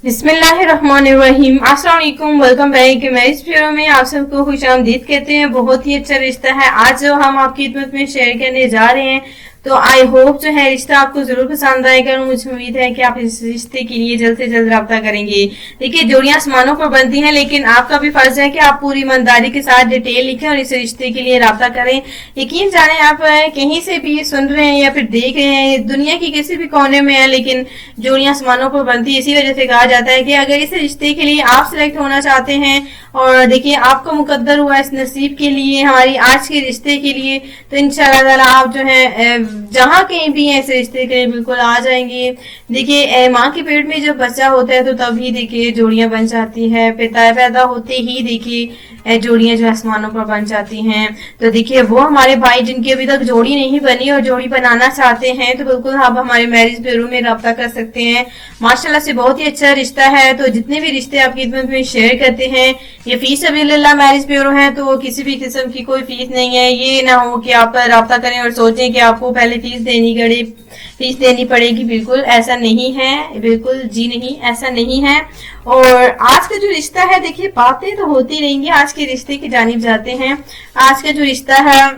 बिस्मिल्लाहिर्रहमानिर्रहीम। अस्सलाम वालेकुम। Welcome back. मैरिज ब्यूरो में आप सबको खुशामदीद कहते हैं। बहुत ही अच्छा रिश्ता है आज जो हम आपकी खिदमत में शेयर करने जा रहे हैं। तो आई होप जो है रिश्ता आपको जरूर पसंद आएगा और मुझे उम्मीद है कि आप इस रिश्ते के लिए जल्द से जल्द राब्ता करेंगे। देखिए, जोड़ियां आसमानों पर बनती हैं, लेकिन आपका भी फर्ज है कि आप पूरी ईमानदारी के साथ डिटेल लिखें और इस रिश्ते के लिए राब्ता करें। यकीन जाने आप कहीं से भी सुन रहे हैं या फिर देख रहे हैं, दुनिया के किसी भी कोने में है, लेकिन जोड़ियां आसमानों पर बनती है। इसी वजह से कहा जाता है कि अगर इस रिश्ते के लिए आप सिलेक्ट होना चाहते हैं और देखिए आपको मुकद्दर हुआ इस नसीब के लिए, हमारी आज के रिश्ते के लिए, तो इंशाल्लाह ताला आप जो है जहाँ कहीं भी है इस रिश्ते के लिए बिल्कुल आ जाएंगे। देखिए, माँ के पेट में जब बच्चा होता है तो तभी देखिए जोड़ियां बन जाती है। पैदा होते ही देखिए जोड़ियां जो आसमानों पर बन जाती हैं। तो देखिए वो हमारे भाई जिनकी अभी तक जोड़ी नहीं बनी और जोड़ी बनाना चाहते हैं तो बिल्कुल आप हमारे मैरिज ब्यूरो में राब्ता कर सकते हैं। माशाल्लाह से बहुत ही अच्छा रिश्ता है। तो जितने भी रिश्ते आपकी खिदमत में शेयर करते हैं ये फीस सबिलिल्लाह मैरिज ब्यूरो है, तो किसी भी किस्म की कोई फीस नहीं है। ये ना हो कि आप राब्ता करें और सोचें कि आपको पहले फीस देनी पड़ेगी। बिल्कुल ऐसा नहीं है, बिल्कुल जी नहीं, ऐसा नहीं है। और आज का जो रिश्ता है देखिए बातें तो होती रहेंगी, आज के रिश्ते की जानिब जाते हैं। आज का जो रिश्ता है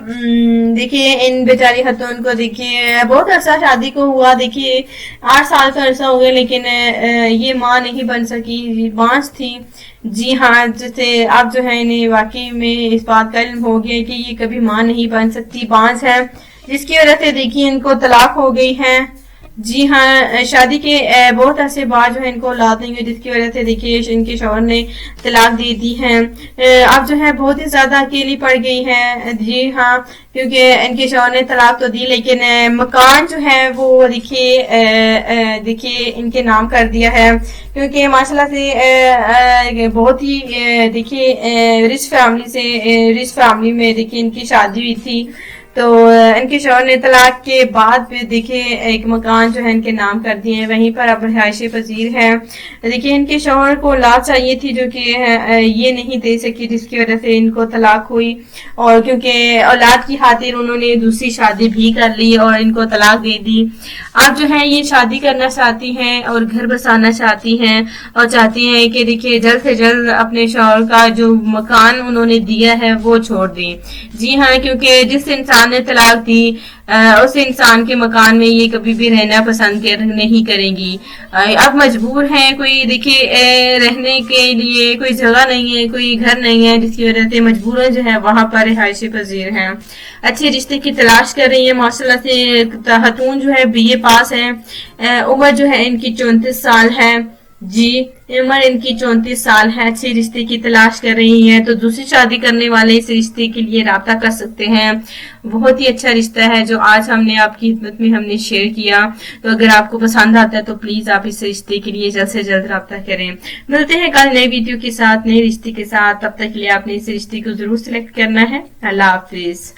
देखिए इन बेचारी खतून को देखिए बहुत अरसा शादी को हुआ, देखिए 8 साल का अरसा हो गया, लेकिन ये माँ नहीं बन सकी, बांझ थी। जी हाँ, जैसे अब जो है इन्हें वाकई में इस बात का इल्म हो गया कि ये कभी माँ नहीं बन सकती, बांझ है, जिसकी वजह से देखिए इनको तलाक हो गई है। जी हाँ, शादी के बहुत अरसे बाद जो है इनको औलाद नहीं हुई, जिसकी वजह से देखिए इनके शौहर ने तलाक दे दी है। अब जो है बहुत ही ज्यादा अकेली पड़ गई है। जी हाँ, क्योंकि इनके शौहर ने तलाक तो दी, लेकिन मकान जो है वो देखिए इनके नाम कर दिया है, क्योंकि माशाल्लाह से बहुत ही देखिए रिच फैमिली में देखिए इनकी शादी हुई थी। तो इनके शौहर ने तलाक के बाद भी देखिए एक मकान जो है इनके नाम कर दिए हैं, वहीं पर अब रिहायश पजीर है। देखिए इनके शौहर को औलाद चाहिए थी जो कि ये नहीं दे सकी, जिसकी वजह से इनको तलाक हुई। और क्योंकि औलाद की खातिर उन्होंने दूसरी शादी भी कर ली और इनको तलाक दे दी। अब जो है ये शादी करना चाहती हैं और घर बसाना चाहती हैं और चाहती हैं कि देखिए जल्द से जल्द अपने शौहर का जो मकान उन्होंने दिया है वो छोड़ दें। जी हाँ, क्योंकि जिस इंसान ने तलाक दी उस इंसान के मकान में ये कभी भी रहना पसंद नहीं करेंगी। अब मजबूर हैं, कोई देखिए रहने के लिए कोई जगह नहीं है, कोई घर नहीं है, जिसकी वजह से मजबूरन जो है वहां पर रिहायश पजीर हैं। अच्छे रिश्ते की तलाश कर रही है। माशाल्लाह से खतून जो है BA पास है। उम्र जो है इनकी 34 साल है। जी, उम्र इनकी 34 साल है। अच्छे रिश्ते की तलाश कर रही हैं तो दूसरी शादी करने वाले इस रिश्ते के लिए राब्ता कर सकते हैं। बहुत ही अच्छा रिश्ता है जो आज हमने आपकी खिदमत में हमने शेयर किया। तो अगर आपको पसंद आता है तो प्लीज आप इस रिश्ते के लिए जल्द से जल्द राब्ता करें। मिलते हैं कल नए वीडियो के साथ, नए रिश्ते के साथ। तब तक के लिए आपने इस रिश्ते को जरूर सिलेक्ट करना है। अल्लाह हाफिज।